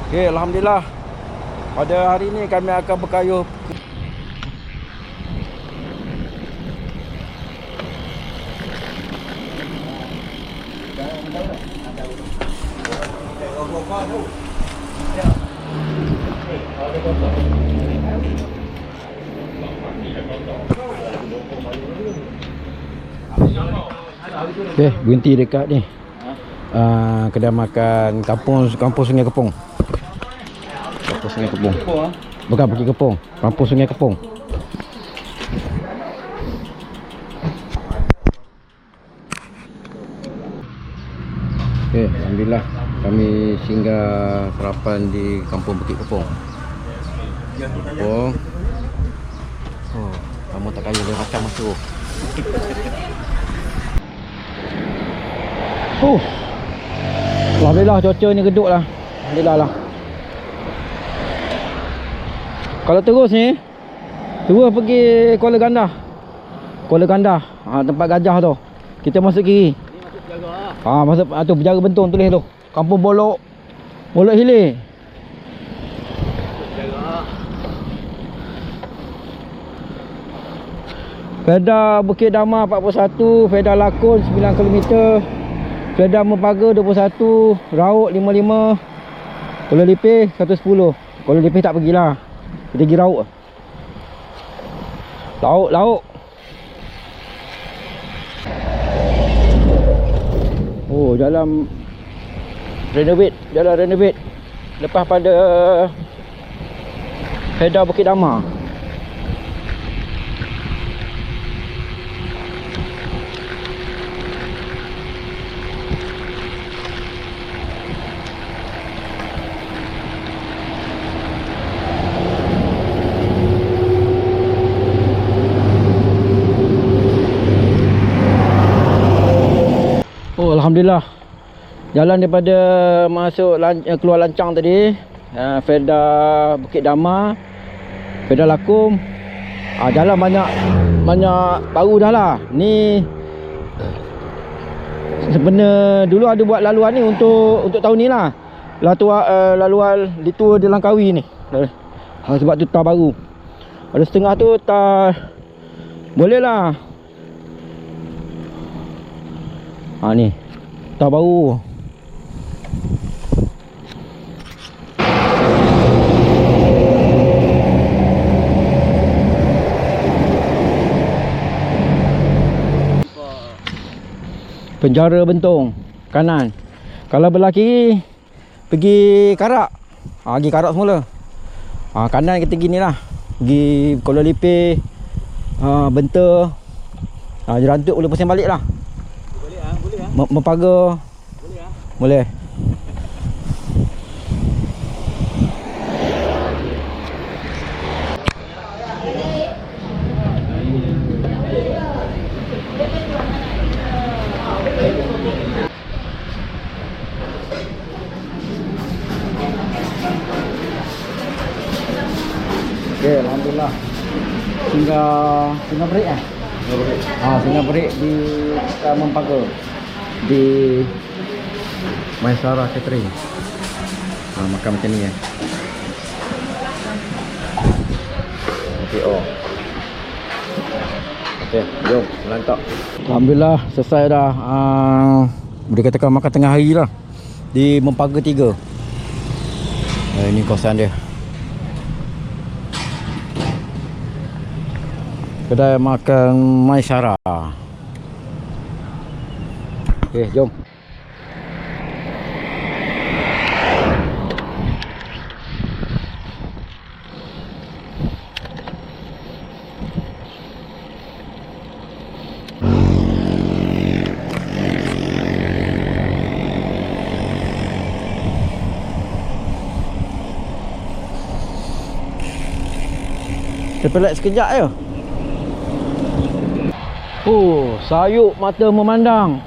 Okey, alhamdulillah. Pada hari ini kami akan berkayuh Okey, berhenti dekat ni. Kedai makan kampung Sungai Kepong. Kampung Sungai Kepong. Bukan Bukit Kepong, Kampung Sungai Kepong. Okey, alhamdulillah kami singgah sarapan di Kampung Bukit Kepong. Kepong. Oh, kamu tak kaya dia macam masuk. Alhamdulillah cuaca ni reduk lah. Alhamdulillah lah. Kalau terus ni pergi Kuala Gandah. Kuala Gandah, tempat gajah tu. Kita masuk kiri. Masuk tu penjara Bentong tulis tu. Kampung Bolok Hilir. Fedah Bukit Damar 41, Fedah Lakon 9 km, Fedah Mempaga 21, Rauk 55, Kuala Lipih 110. Kuala Lipih tak pergilah. Kita pergi Rauk. Lauk. Oh, jalan renovate. Lepas pada Fedah Bukit Damar. Oh, alhamdulillah. Jalan daripada masuk keluar Lancang tadi, Fedah Bukit Damar, Fedah Lakum. Jalan banyak baru dah lah. Ni sebenarnya dulu ada buat laluan ni untuk tahun ni lah. Laluan Litua di Langkawi ni. Sebab tu tar baru. Ada setengah tu tar boleh lah. Ni tar baru. Penjara Bentong kanan. Kalau belah kiri pergi Karak. Pergi Karak semula. Kanan kita gini lah. Pergi Kuala Lipih, Benta. Jerantuk boleh pusing balik lah. Mempaga boleh. Okey, alhamdulillah. Singgah break singgah break di Mempaga. Di Maisara Catering. Makan macam ni Okey, jom lantak. Alhamdulillah selesai dah. Boleh katakan makan tengah hari lah di Mempaga 3. Ini kawasan dia. Kedai makan Maisara. Okey, jom. Terpelat sekejap je. Sayuk mata memandang.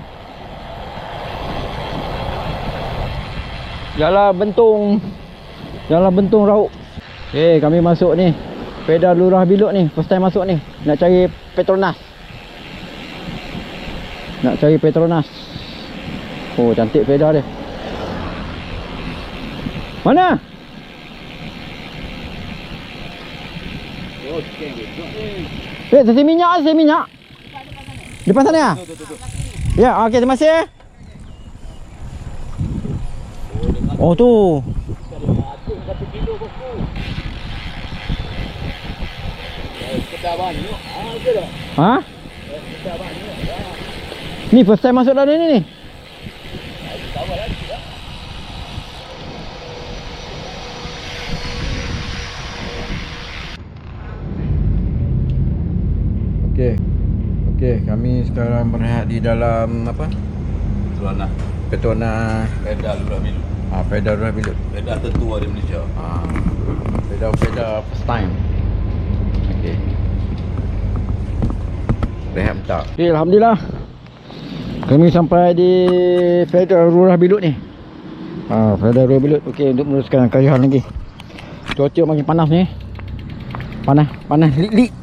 Jalan Bentong Rauk. Okey, kami masuk ni Fedah Lurah Biluk ni. First time masuk ni. Nak cari Petronas. Oh, cantik Fedah dia. Mana? Saya minyak, saya minyak. Depan sana ya? Ya, okey, terima kasih. Oh tu. Ha? Ni first time masuk dalam ni. Okey, kami sekarang berehat di dalam apa? Petona Pedal Lurah Bilut. Pedal Lurah Bilut. Pedal tertua di Malaysia. Pedal first time. Okey. Rehat bentar. Okey, alhamdulillah. Kami sampai di Pedal Lurah Bilut ni. Pedal Lurah Bilut. Okey, untuk meneruskan kayuhan lagi. Cuaca makin panas ni. Panas lik-lik.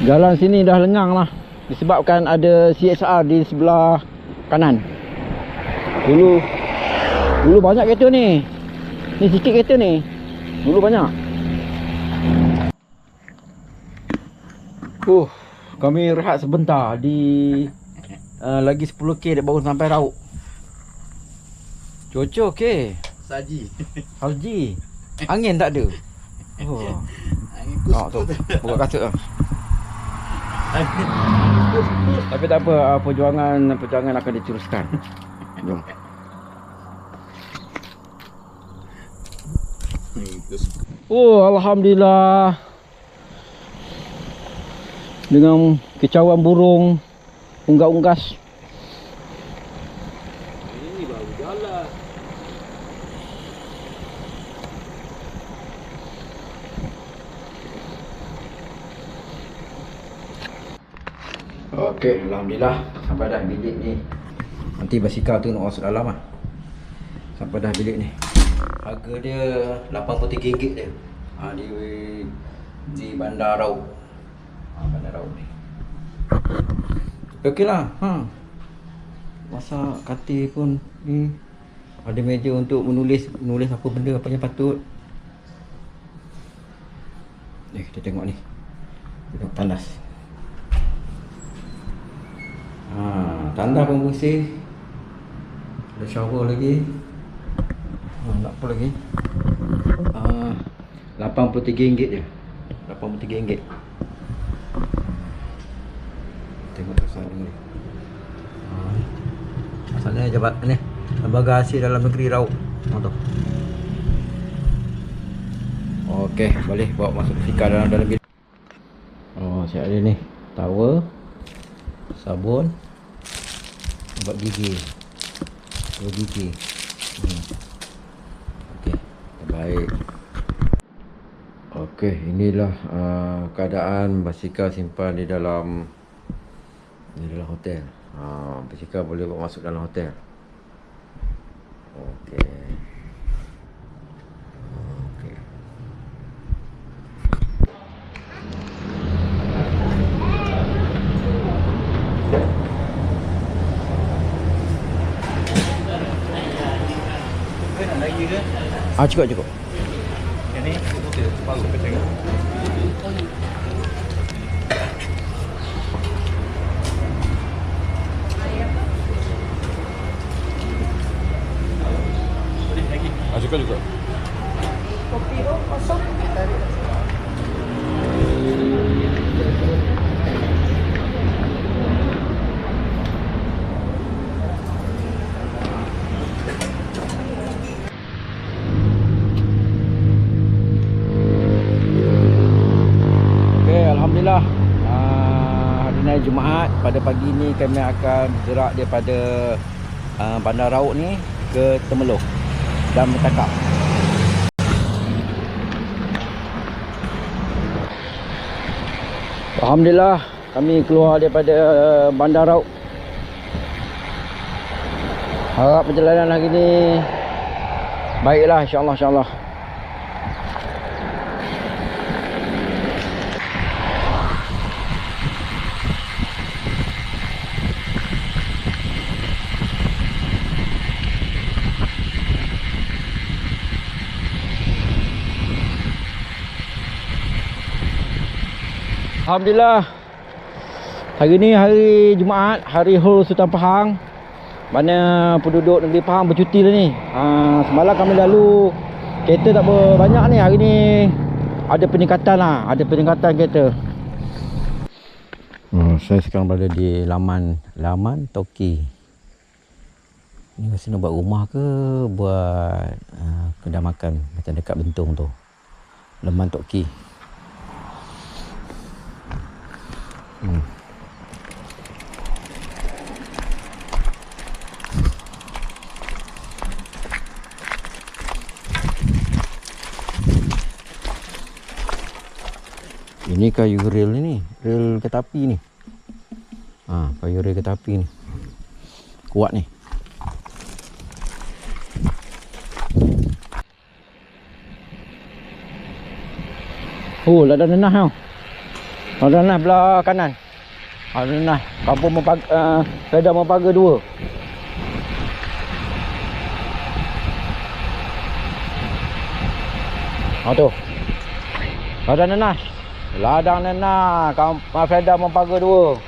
Jalan sini dah lengang lah, disebabkan ada CSR di sebelah kanan. Dulu banyak kereta ni. Ni sikit kereta ni. Dulu banyak. Kami rehat sebentar di lagi 10k dah baru sampai Rauk. Cuaca okey. Salji. Angin tak ada. Angin tu. Buka kasut lah. Tapi tak apa, perjuangan akan diteruskan. Jom. Alhamdulillah. Dengan kicauan burung, unggas-unggas. Ini baru jalan. Okey, alhamdulillah sampai dah bilik ni. Nanti basikal tu nak masuk dalam lah. Sampai dah bilik ni. Harga dia RM83 dia. Di Bandar Rauk. Bandar Rauk ni. Okey lah. Masa katil pun ni ada meja untuk menulis apa benda apa yang patut. Ni kita tengok ni. Tengok tandas. Tanda pun bersih. Ada shower lagi. Nak apa lagi? RM83 je. RM83. Tengok pasal ni. Asalnya jabat ni. Lembaga Hasil Dalam Negeri Rauk. Tu. Okey, boleh bawa masuk basikal dalam bilik. Siap ada ni. Towel, sabun, ubat gigi, 2 gigi. Okey, baik. Okey, inilah keadaan basikal simpan di dalam hotel. Basikal boleh bawa masuk dalam hotel. Okey. Cukup. Ini putih separuh kecil. Cukup juga. Kopi kosong. Alhamdulillah, hari ni Jumaat. Pada pagi ni kami akan bergerak daripada Bandar Rauk ni ke Temelloh dan Metakap. Alhamdulillah, kami keluar daripada Bandar Rauk. Harap perjalanan hari ni baiklah, insya-Allah. Alhamdulillah. Hari ni hari Jumaat, hari Hul Sultan Pahang. Mana penduduk negeri Pahang bercuti lah ni. Semalam kami lalu, kereta tak banyak ni. Hari ni ada peningkatan lah. Ada peningkatan kereta. Saya sekarang berada di Laman Toki. Ni rasa nak buat rumah ke buat kedai makan macam dekat Bentong tu. Laman Toki. Ini kayu rel ni, rel kereta api ni. Kayu rel kereta api ni. Kuat ni. Oh, ada nanah tau. Ada nanah belah kanan. Ada nanah. Kampung Peda Mempaga 2. Tu. Ada nanah. Ladang Nena, Freda Mempaga 2.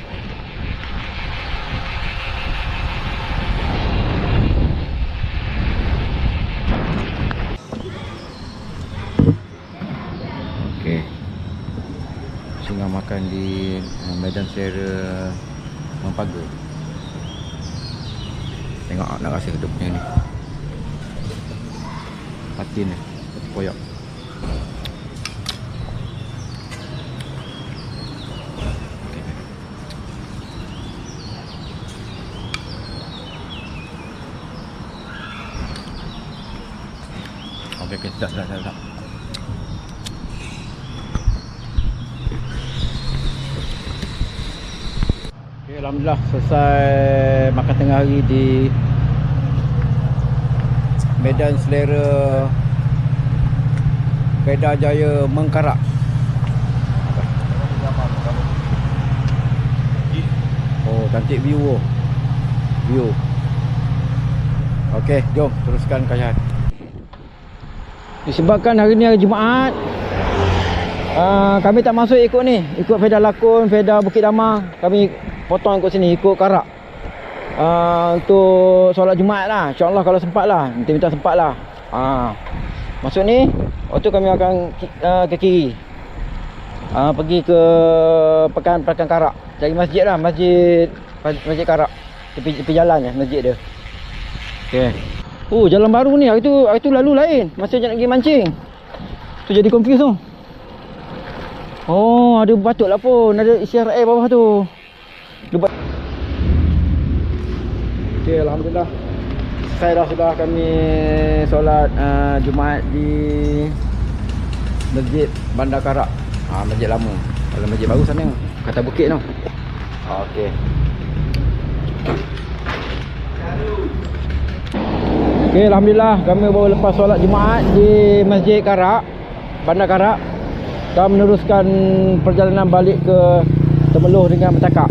Okey. Singgah makan di Medan Selera Mempaga. Tengok nak rasa dia punya ni. Patin ni, koyak. Okey, sedap. Okey, alhamdulillah selesai makan tengah hari di Medan Selera Pedah Jaya Mengkarak. Oh, cantik view. Okey, jom teruskan kajian. Disebabkan hari ni hari Jumaat, kami tak masuk ikut ni. Ikut Fedah Lakon, Fedah Bukit Damang. Kami potong ikut sini, ikut Karak. Untuk solat Jumaat lah. InsyaAllah kalau sempat lah. Minta sempat lah. Masuk ni, waktu kami akan ke kiri. Pergi ke Pekan Karak. Cari masjid lah, Masjid Karak. Tepi jalan je, masjid dia. Okay. Oh, jalan baru ni. Hari tu lalu lain. Masa nak pergi mancing. Tu jadi confuse tu. Oh, ada batuk lah pun. Ada isyarat air bawah tu. Okey, alhamdulillah. Saya sudah kami solat Jumaat di Masjid Bandar Karak. Masjid lama. Kalau masjid baru sana, kata bukit tu. Okey. Okay, alhamdulillah kami baru lepas solat Jumaat di Masjid Karak, Bandar Karak. Kami meneruskan perjalanan balik ke Temeloh dengan Metakak.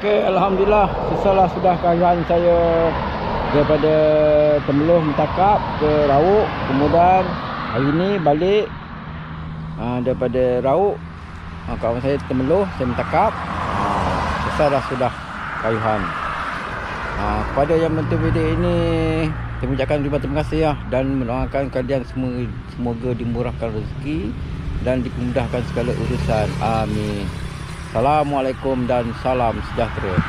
Okey, alhamdulillah sesalah sudah kayuhan saya daripada Temeloh Mentakap ke Rauk. Kemudian hari ni balik daripada Rauk, kawan saya Temeloh, saya Mentakap. Sesalah sudah kayuhan. Kepada yang menonton video ini, saya mengucapkan terima kasih ya, dan mendoakan kalian semua semoga dimurahkan rezeki dan dimudahkan segala urusan. Amin. Assalamualaikum dan salam sejahtera.